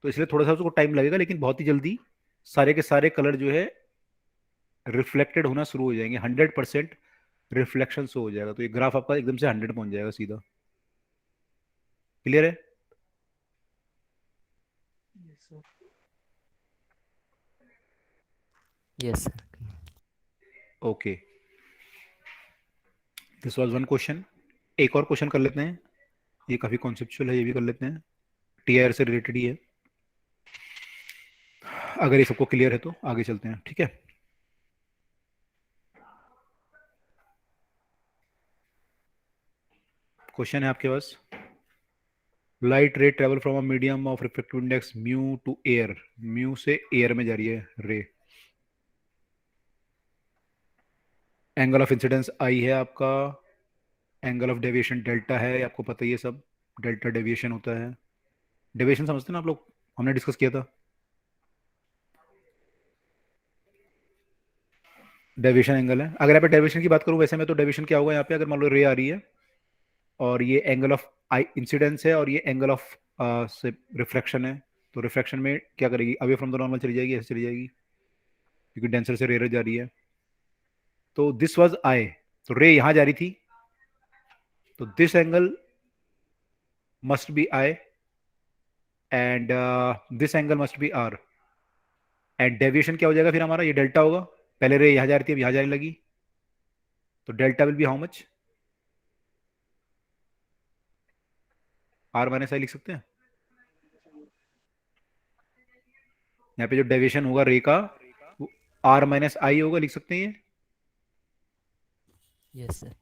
तो इसलिए थोड़ा सा उसको टाइम लगेगा, लेकिन बहुत ही जल्दी सारे के सारे कलर जो है रिफ्लेक्टेड होना शुरू हो जाएंगे, 100% रिफ्लेक्शन शो हो जाएगा। तो ये ग्राफ आपका एकदम से 100 पहुंच जाएगा सीधा। क्लियर है? Yes sir. Yes sir. Okay, this was one question. एक और क्वेश्चन कर लेते हैं, ये काफी कॉन्सेप्चुअल है, ये भी कर लेते हैं, टीआर से रिलेटेड ही है। अगर ये सबको क्लियर है तो आगे चलते हैं, ठीक है। क्वेश्चन है आपके पास, light ray travel from a medium of reflective index mu to air, mu से एयर में जा रही है रे, एंगल ऑफ इंसिडेंस आई है आपका, एंगल ऑफ डेविएशन डेल्टा है, ये आपको पता ही है सब, डेल्टा डेविएशन होता है। डेविएशन समझते हैं ना आप लोग, हमने डिस्कस किया था। डेविएशन एंगल है, अगर यहाँ पे डेविएशन की बात करूँ वैसे में, तो डेविएशन क्या होगा यहाँ पे, अगर मान लो रे आ रही है और ये एंगल ऑफ आई इंसिडेंस है और ये एंगल ऑफ से रिफ्रैक्शन है, तो रिफ्रैक्शन में क्या करेगी, अवे फ्रॉम द नॉर्मल चली जाएगी, ऐसे चली जाएगी, क्योंकि डेंसर से रेयर जा रही है। तो दिस वाज आई, तो रे यहां जा रही थी, तो this angle must be I and this angle must be R, and deviation क्या हो जाएगा फिर हमारा, ये डेल्टा होगा, पहले रे यहां जा रही थी अब यहां जाने लगी, तो delta will be how much, r minus i लिख सकते हैं। यहाँ पे जो डेविएशन होगा रे का वो आर माइनस आई होगा, लिख सकते हैं ये। Yes sir.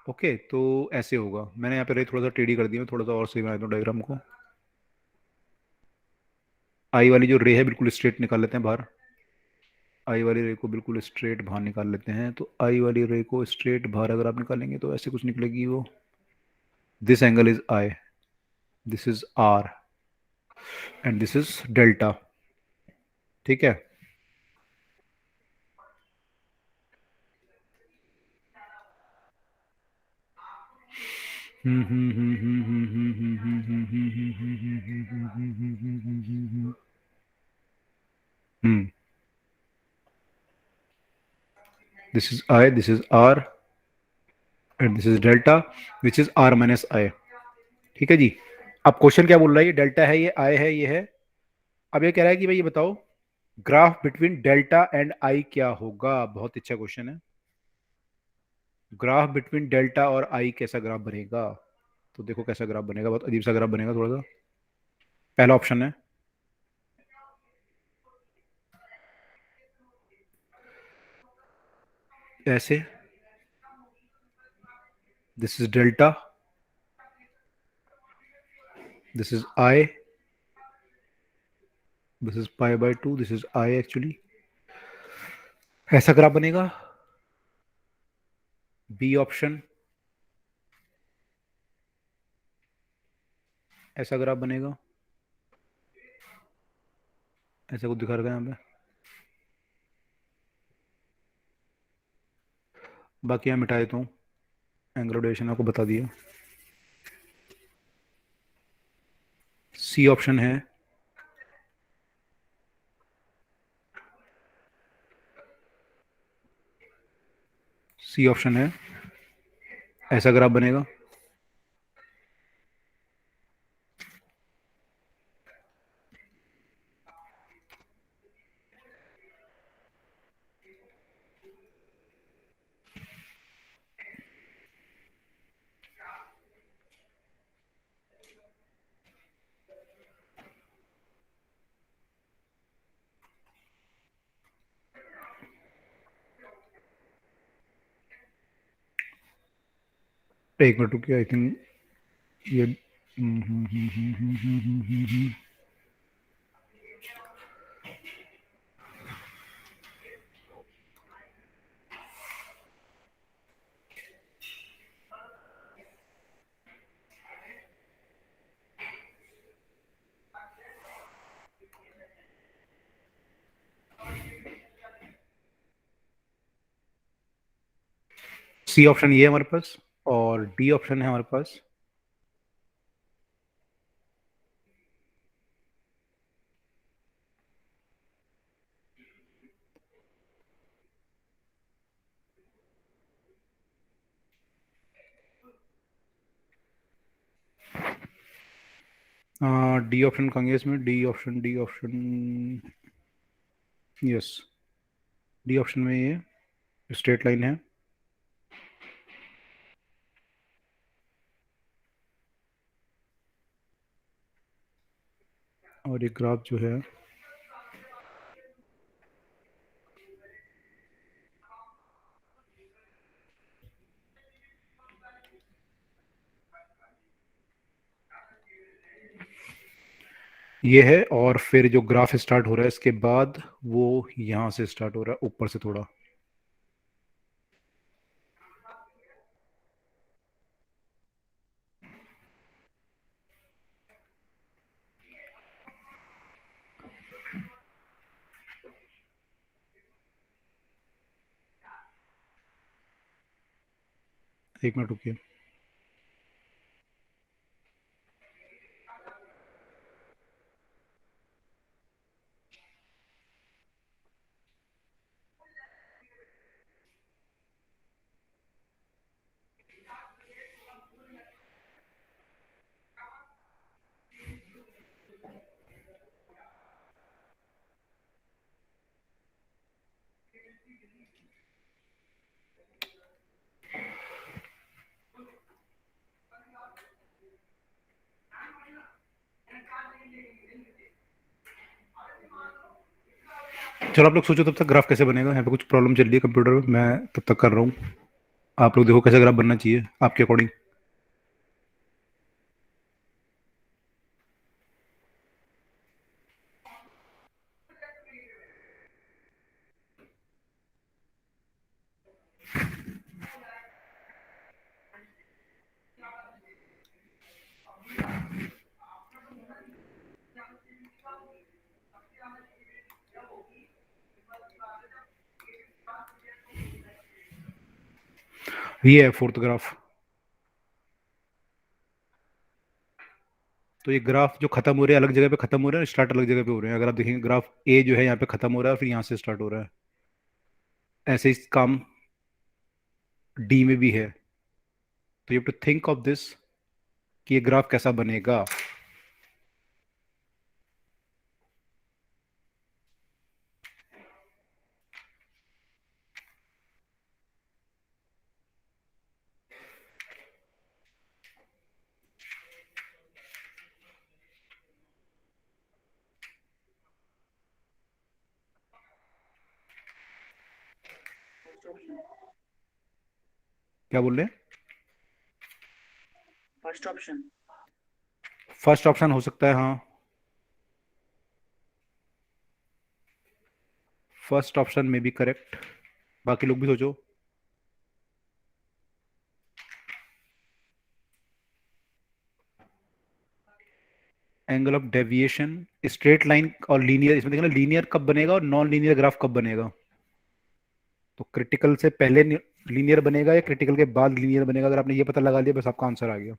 ओके, तो ऐसे होगा, मैंने यहाँ पे रे थोड़ा सा टेढ़ी कर दिया, मैं थोड़ा सा और सही बना दूँ डायग्राम को। आई वाली जो रे है बिल्कुल स्ट्रेट निकाल लेते हैं बाहर, आई वाली रे को बिल्कुल स्ट्रेट बाहर निकाल लेते हैं। तो आई वाली रे को स्ट्रेट बाहर अगर आप निकालेंगे तो ऐसे कुछ निकलेगी वो, this angle is i, this is r and this is delta, ठीक है। This is i, this is r and this is delta which is r minus i, ठीक है जी। अब क्वेश्चन क्या बोल रहा है, ये डेल्टा है, ये आई है, ये है। अब ये कह रहा है कि भाई ये बताओ graph between delta and I क्या होगा, बहुत अच्छा क्वेश्चन है। ग्राफ बिटवीन डेल्टा और आई कैसा ग्राफ बनेगा, तो देखो कैसा ग्राफ बनेगा, बहुत अजीब सा ग्राफ बनेगा थोड़ा सा। पहला ऑप्शन है ऐसे, this is delta, this is i, this is pi by 2, this is I actually, ऐसा ग्राफ बनेगा। बी ऑप्शन, ऐसा ग्राफ बनेगा, ऐसा कुछ दिखा रखा है यहाँ पे, बाकी यहाँ मिटा देता हूँ, एंगल डेविएशन आपको बता दिया। सी ऑप्शन है, सी ऑप्शन है, ऐसा ग्राफ बनेगा। एक मिनट रुकिए, आई थिंक ये सी ऑप्शन ये है हमारे पास, और डी ऑप्शन है हमारे पास। डी ऑप्शन कहाँ गया इसमें? D option, yes, D option में ये स्ट्रेट लाइन है, और ये ग्राफ जो है ये है, और फिर जो ग्राफ स्टार्ट हो रहा है इसके बाद वो यहाँ से स्टार्ट हो रहा है, ऊपर से थोड़ा। एक मिनट रुकिए। चलो आप लोग सोचो तब तक ग्राफ कैसे बनेगा। यहाँ पे कुछ प्रॉब्लम चल रही है कंप्यूटर में, मैं तब तक कर रहा हूँ। आप लोग देखो कैसे ग्राफ बनना चाहिए आपके अकॉर्डिंग। ये है फोर्थ ग्राफ। तो ये ग्राफ जो खत्म हो रहे हैं अलग जगह पे खत्म हो रहे हैं, स्टार्ट अलग जगह पे हो रहे हैं। अगर आप देखेंगे ग्राफ ए जो है यहाँ पे खत्म हो रहा है, फिर यहाँ से स्टार्ट हो रहा है। ऐसे ही काम डी में भी है। तो you have to think of this कि ये ग्राफ कैसा बनेगा। क्या बोल रहे हैं? First option. फर्स्ट ऑप्शन हो सकता है, हाँ। फर्स्ट ऑप्शन में भी करेक्ट। बाकी लोग भी सोचो। Angle of deviation, straight line और लीनियर, इसमें देखना लीनियर कब बनेगा और नॉन लीनियर ग्राफ कब बनेगा। तो क्रिटिकल से पहले लीनियर बनेगा या क्रिटिकल के बाद लीनियर बनेगा, अगर आपने ये पता लगा लिया बस आपका आंसर आ गया।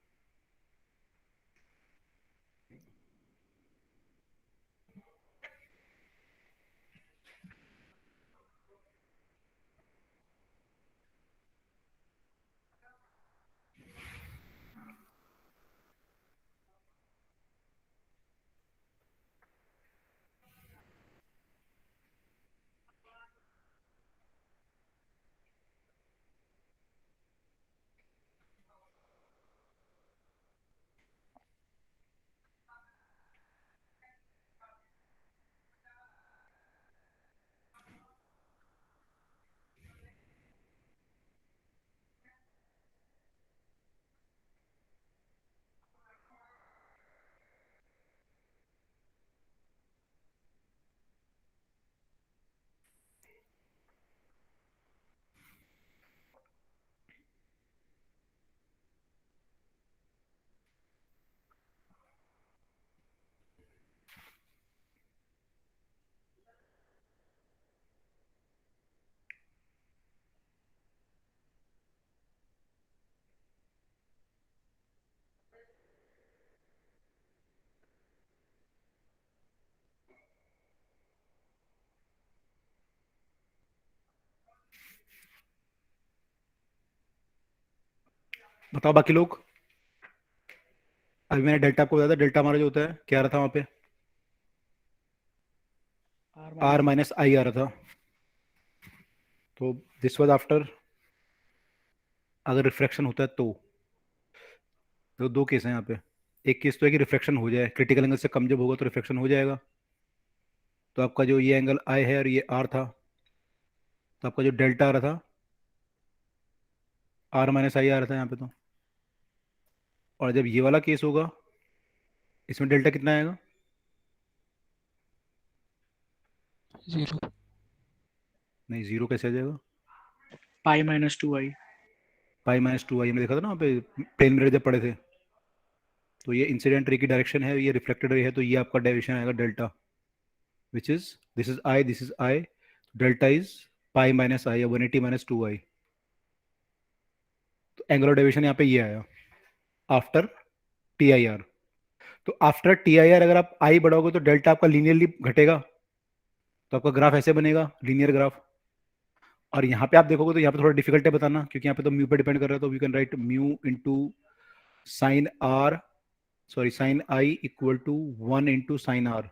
बताओ बाकी लोग। अभी मैंने डेल्टा आपको बताया था, डेल्टा हमारा जो होता है क्या आ रहा था वहाँ पे, आर माइनस आई आ रहा था। तो दिस वाज आफ्टर, अगर रिफ्रैक्शन होता है तो दो केस हैं यहाँ पे। एक केस तो है कि रिफ्रैक्शन हो जाए, क्रिटिकल एंगल से कम जब होगा तो रिफ्रैक्शन हो जाएगा। तो आपका जो ये एंगल आई है और ये आर था, तो आपका जो डेल्टा आ रहा था आर माइनस आई आ रहा था यहाँ पे तो। और जब ये वाला केस होगा, इसमें डेल्टा कितना आएगा? 0। नहीं, जीरो कैसे आ जाएगा? Pi minus 2i। Pi minus two i, हमने देखा था ना वहाँ पे प्लेन मिरर जब पढ़े थे। तो ये इंसिडेंट रे की डायरेक्शन है, ये रिफ्लेक्टेड रे है, तो ये आपका डेविएशन आएगा delta, which is this is i, this is i, delta is pi minus i या 180 माइनस टू आई। तो एंगुलर डेविएशन यहाँ पे ये आया आफ्टर टी आई आर। तो आफ्टर टी आई आर अगर आप आई बढ़ाओगे तो डेल्टा आपका लीनियरली घटेगा, तो आपका ग्राफ ऐसे बनेगा, लीनियर ग्राफ। और यहाँ पे आप देखोगे तो यहाँ पे थोड़ा डिफिकल्ट है बताना, क्योंकि यहाँ पे तो म्यू पे डिपेंड कर रहा है, तो you can write mu into sine R, sorry sine I equal to 1 into sine R.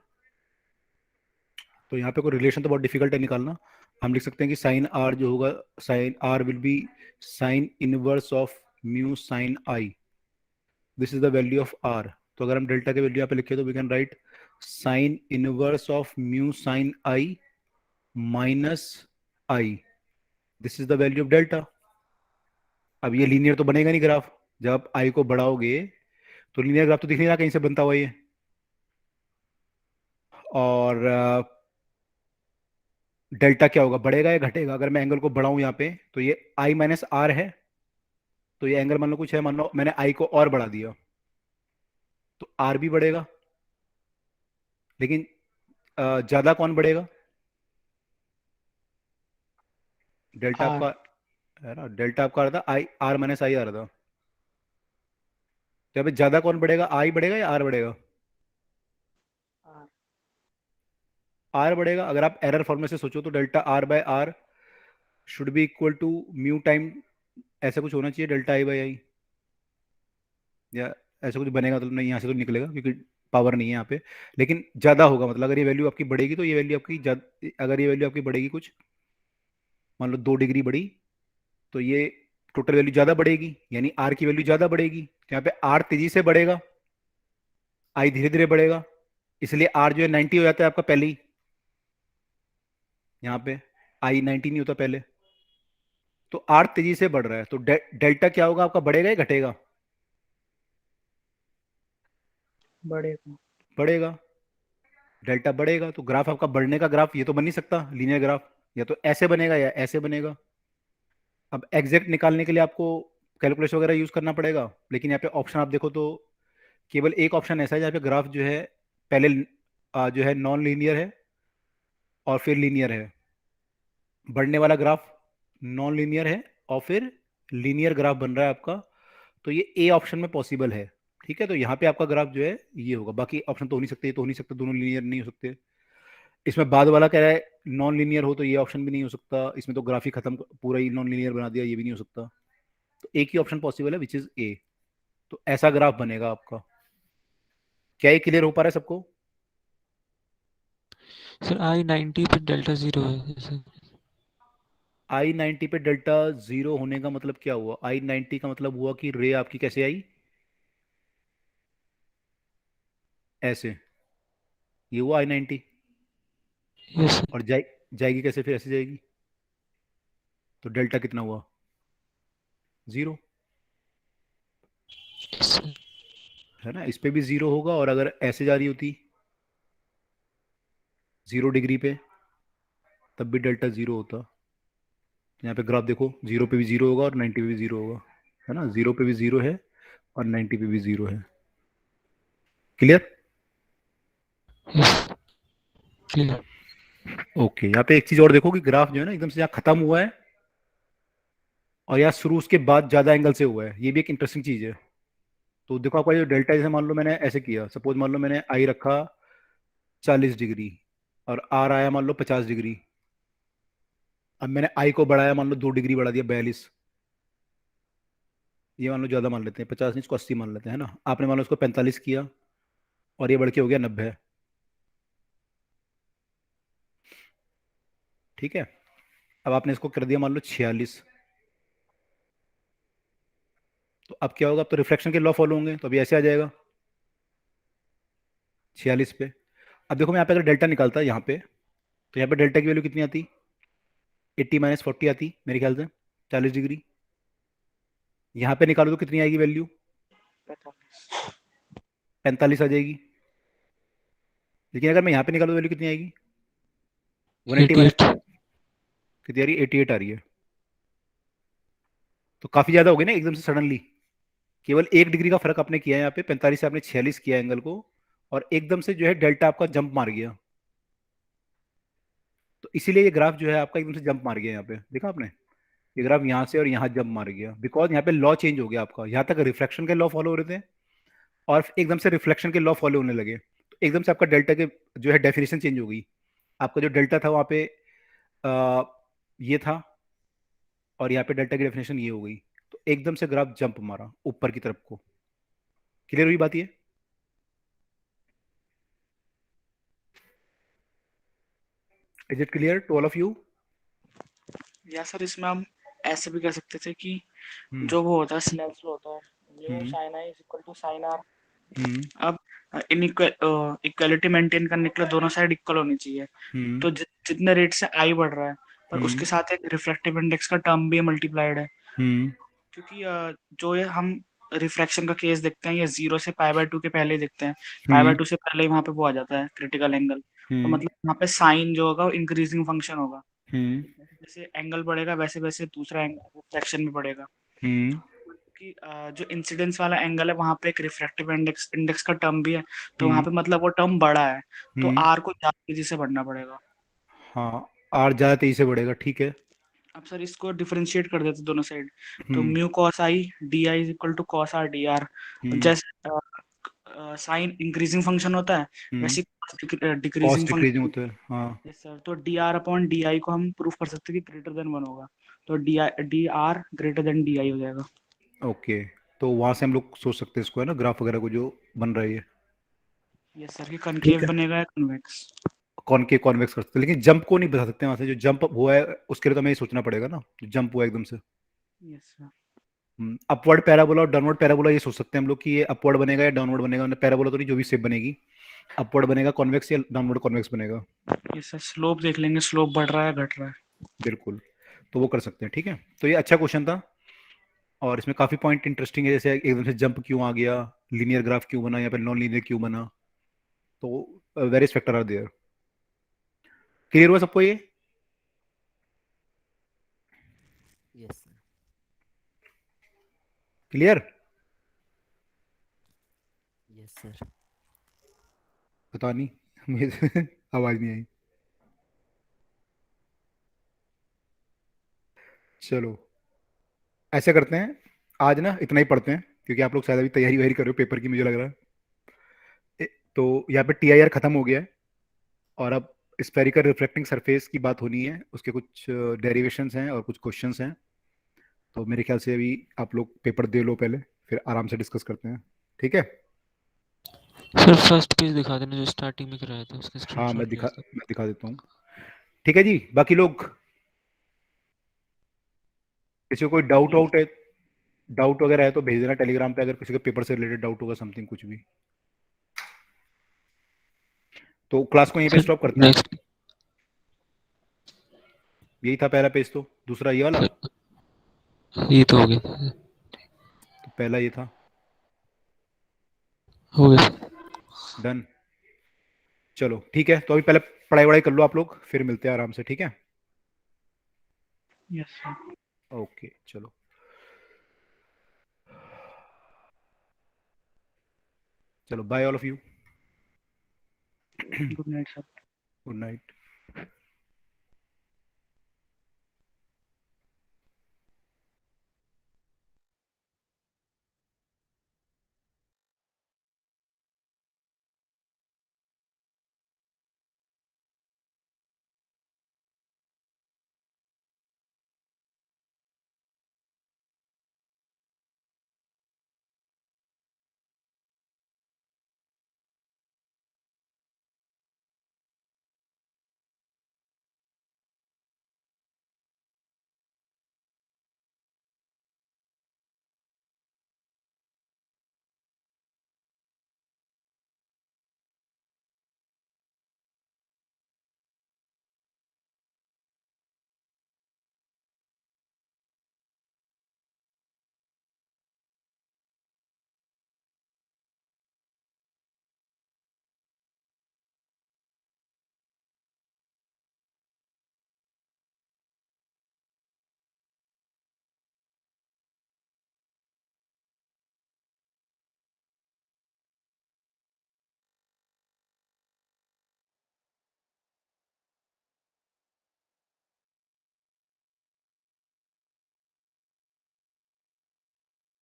तो यहाँ पे कोई रिलेशन तो बहुत डिफिकल्ट है निकालना। हम लिख सकते हैं कि साइन आर जो होगा, sine R will be sine inverse of mu sine I, this is the value of R. तो अगर हम डेल्टा के वैल्यू यहाँ पे लिखे तो we can write sine inverse of mu sine i minus i, this is the value of delta. अब ये लीनियर तो बनेगा नहीं ग्राफ, जब आप आई को बढ़ाओगे तो लीनियर ग्राफ तो दिख नहीं रहा कहीं से बनता हुआ ये। और डेल्टा क्या होगा, बढ़ेगा या घटेगा? अगर मैं एंगल को बढ़ाऊं यहाँ पे तो ये आई माइनस आर है, तो ये एंगल मान लो कुछ है, मान लो मैंने आई को और बढ़ा दिया तो आर भी बढ़ेगा। लेकिन ज्यादा कौन बढ़ेगा? Delta R. आपका है ना, डेल्टा आपका आ रहा था आई, आर माइनस आई आ रहा था। तो यहाँ पे ज्यादा कौन बढ़ेगा, आई बढ़ेगा या आर बढ़ेगा? आर। आर बढ़ेगा। अगर आप एरर फॉर्म में से सोचो तो delta R by R should be equal to mu time, ऐसा कुछ होना चाहिए, डेल्टा आई बाई आई, या ऐसा कुछ बनेगा तो नहीं, यहाँ से तो निकलेगा क्योंकि पावर नहीं है यहाँ पे। लेकिन ज्यादा होगा, मतलब अगर ये वैल्यू आपकी बढ़ेगी तो ये वैल्यू आपकी अगर ये वैल्यू आपकी बढ़ेगी कुछ, मान लो 2 डिग्री बढ़ी, तो ये टोटल वैल्यू ज्यादा बढ़ेगी, यानी आर की वैल्यू ज्यादा बढ़ेगी। तो यहाँ पे आर तेजी से बढ़ेगा, आई धीरे धीरे बढ़ेगा, इसलिए आर जो है 90 हो जाता है आपका पहले ही। यहाँ पे आई 90 नहीं होता पहले, तो आर तेजी से बढ़ रहा है, तो डेल्टा क्या होगा आपका, बढ़ेगा या घटेगा? बढ़ेगा। बढ़ेगा। डेल्टा बढ़ेगा तो ग्राफ आपका बढ़ने का ग्राफ ये तो बन नहीं सकता लीनियर ग्राफ, या तो ऐसे बनेगा या ऐसे बनेगा। अब एग्जैक्ट निकालने के लिए आपको कैलकुलेशन वगैरह यूज करना पड़ेगा, लेकिन यहाँ पे ऑप्शन आप देखो तो केवल एक ऑप्शन ऐसा है जहाँ पे ग्राफ जो है पहले जो है नॉन लीनियर है और फिर लीनियर है। बढ़ने वाला ग्राफ नॉन लीनियर है और फिर लीनियर ग्राफ बन रहा है आपका, तो ये ए ऑप्शन में पॉसिबल है। ठीक है, तो यहाँ पे आपका ग्राफ जो है ये होगा, बाकी ऑप्शन तो हो नहीं सकते, ये तो हो नहीं सकता, दोनों लीनियर नहीं हो सकते। इसमें बाद वाला कह रहा है नॉन लीनियर हो, तो ये ऑप्शन भी नहीं हो सकता, इसमें तो ग्राफ ही खत्म, पूरा ही नॉन लीनियर बना दिया, ये भी नहीं हो सकता। तो एक ही ऑप्शन पॉसिबल है विच इज ए। तो ऐसा ग्राफ बनेगा आपका। क्या ये क्लियर हो पा रहा है सबको? सर आई 90 पे डेल्टा 0 है सर। आई 90 पे डेल्टा जीरो होने का मतलब क्या हुआ? आई 90 का मतलब हुआ कि रे आपकी कैसे आई, ऐसे, ये हुआ आई 90। Yes sir. और जाएगी कैसे, फिर ऐसे जाएगी, तो डेल्टा कितना हुआ, जीरो, यस सर। है ना। इस पे भी जीरो होगा, और अगर ऐसे जा रही होती 0 डिग्री पे, तब भी डेल्टा जीरो होता। तो यहाँ पे ग्राफ देखो, जीरो पे भी जीरो होगा और 90 पे भी जीरो होगा, है ना, जीरो पे भी जीरो है और 90 पे भी जीरो है। क्लियर? Yes clear. ओके, यहाँ पे एक चीज और देखो कि ग्राफ जो है ना एकदम से यहाँ खत्म हुआ है और यहाँ शुरू उसके बाद ज्यादा एंगल से हुआ है, ये भी एक इंटरेस्टिंग चीज है। तो देखो आपका जो डेल्टा, जैसे मान लो मैंने ऐसे किया, सपोज मान लो मैंने आई रखा 40 डिग्री और आर आया मान लो 50 डिग्री। अब मैंने आई को बढ़ाया, मान लो 2 डिग्री बढ़ा दिया, 42। ये मान लो ज़्यादा मान लेते हैं, 50 नहीं, इसको 80 मान लेते हैं, है ना। आपने मान लो इसको 45 किया और ये बढ़ के हो गया 90। ठीक है, अब आपने इसको कर दिया मान लो 46। तो अब क्या होगा, अब तो रिफ्लेक्शन के लॉ फॉलो होंगे, तो अभी ऐसे आ जाएगा 46 पे। अब देखो मैं यहाँ पे अगर डेल्टा निकालता यहाँ पे, तो यहाँ पे डेल्टा की वैल्यू कितनी आती, 80 - 40 आती मेरे ख्याल से, 40 डिग्री। यहाँ पे निकालो तो कितनी आएगी वैल्यू, 45 आ जाएगी। लेकिन अगर मैं यहाँ पे निकालूँ तो वैल्यू कितनी आएगी, 180 88। कितनी आ रही है, 88 आ रही है। तो काफी ज्यादा हो गई ना एकदम से सडनली। केवल 1 डिग्री का फर्क आपने किया है यहाँ पे, 45 से आपने 46 किया एंगल को, और एकदम से जो है डेल्टा आपका जंप मार गया। तो इसीलिए ये ग्राफ जो है आपका एकदम से जंप मार गया, यहाँ पे देखा आपने, ये ग्राफ यहाँ से और यहाँ जंप मार गया, बिकॉज यहाँ पे लॉ चेंज हो गया आपका। यहाँ तक रिफ्लेक्शन के लॉ फॉलो हो रहे थे और एकदम से रिफ्लेक्शन के लॉ फॉलो होने लगे, तो एकदम से आपका डेल्टा के जो है डेफिनेशन चेंज हो गई। आपका जो डेल्टा था वहाँ पे ये था, और यहाँ पे डेल्टा की डेफिनेशन ये हो गई। तो एकदम से ग्राफ जंप मारा ऊपर की तरफ को। क्लियर हुई बात ये? Is it clear to all of you? या सर इसमें हम ऐसे भी कर सकते थे कि हम्म जो वो होता है स्नेल्स लॉ होता है, जो hmm sine i is equal to sine r. Hmm अब इक्वलिटी मेंटेन करने के लिए दोनों साइड इक्वल होनी चाहिए। हम्म तो जितने रेट से आई बढ़ रहा है, पर हम्म उसके साथ एक रिफ्रैक्टिव इंडेक्स का टर्म भी मल्टीप्लाइड है। हम्म क्योंकि जो ये हम रिफ्रैक्शन का केस देखते हैं, ये 0 से π/2 के पहले ही देखते हैं। हम्म π/2 से पहले ही वहां पे वो आ जाता है क्रिटिकल एंगल। तो हम्म मतलब वहां पे साइन जो होगा वो इंक्रीजिंग फंक्शन होगा। हम्म जैसे एंगल बढ़ेगा वैसे वैसे दूसरा एंगल रिफ्रैक्शन भी बढ़ेगा। हम्म कि जो इंसिडेंस वाला एंगल है वहां पे एक रिफ्रैक्टिव इंडेक्स इंडेक्स का टर्म भी है। तो वहां हम्म पे मतलब वो टर्म बड़ा है, तो हम्म, आर को ज्यादा तेजी से बढ़ना पड़ेगा। हाँ, आर ज्यादा तेजी से बढ़ेगा, ठीक है। अब सर इसको डिफरेंशिएट कर देते दोनों साइड। तो hmm mu cos i d i is equal to cos r d r. Hmm जैसे साइन इंक्रीजिंग फंक्शन होता है, हम्म वैसे डिक्रीजिंग कॉस्ट डिक्रीजिंग फंक्शन। होता है, हाँ। यस सर, तो D R upon D I को हम प्रूफ कर सकते हैं कि ग्रेटर देन 1 होगा। तो D R greater than D I हो जाएगा। ओके, तो वहां से हम लोग सोच सकते हैं इसको, है ना, ग्राफ वगैरह को जो बन रहा है ये। यस सर, कि ठीक कनकेव है, बनेगा या कन्वेक्स। कॉनकेव कॉन्वेक्स कर सकते हैं, लेकिन जंप को नहीं बता सकते वहां से। जो जंप हुआ है उसके लिए तो हमें ये सोचना पड़ेगा ना, जो जंप हुआ है एकदम से। Yes sir. अपवर्ड पैराबोला और डाउनवर्ड पैराबोला ये सोच सकते हैं हम लोग कि ये अपवर्ड बनेगा या डाउनवर्ड बनेगा। पैराबोला तो नहीं, जो भी शेप बनेगी, अपवर्ड बनेगा कॉन्वेक्स या डाउनवर्ड कॉन्वेक्स बनेगा। यस सर, स्लोप देख लेंगे, स्लोप बढ़ रहा है घट रहा है। बिल्कुल, तो वो कर सकते हैं, ठीक है। तो ये अच्छा क्वेश्चन था, और इसमें काफी पॉइंट इंटरेस्टिंग है, जैसे एकदम से जंप क्यों आ गया, लीनियर ग्राफ क्यों बना, या फिर नॉन लीनियर क्यों बना। तो various factor are there. Clear हुआ सबको ये? Yes sir. Clear? Yes sir. पता नहीं मुझे आवाज नहीं आई। चलो ऐसे करते हैं, आज ना इतना ही पढ़ते हैं, क्योंकि आप लोग शायद अभी तैयारी वैयारी कर रहे हो पेपर की, मुझे लग रहा है। तो यहाँ पे टी आई आर खत्म हो गया है, और अब स्फेरिकल रिफ्लेक्टिंग सरफेस की बात होनी है। उसके कुछ डेरिवेशंस हैं और कुछ क्वेश्चंस हैं। तो मेरे ख्याल से अभी आप लोग पेपर दे लो पहले, फिर आराम से डिस्कस करते हैं, ठीक है। सर फर्स्ट पेज दिखा देना जो स्टार्टिंग में कराया था, उसका हाँ, स्क्रीनशॉट लिया था। मैं दिखा देता हूँ। ठीक है जी, बाकी लोग, किसी को कोई डाउट वाउट है, डाउट वगैरह है तो भेज देना टेलीग्राम पे, अगर किसी को पेपर से रिलेटेड डाउट होगा, समथिंग कुछ भी। तो क्लास को यहीं पे सर स्टॉप करते हैं। नेक्स्ट यही था पहला पेज, तो दूसरा ये वाला। ये तो हो गया। तो पहला ये था, हो गया सर। डन। चलो ठीक है, तो अभी पहले पढ़ाई वढ़ाई कर लो आप लोग, फिर मिलते हैं आराम से, ठीक है। Yes sir. ओके चलो, चलो bye all of you. Good night sir. Good night.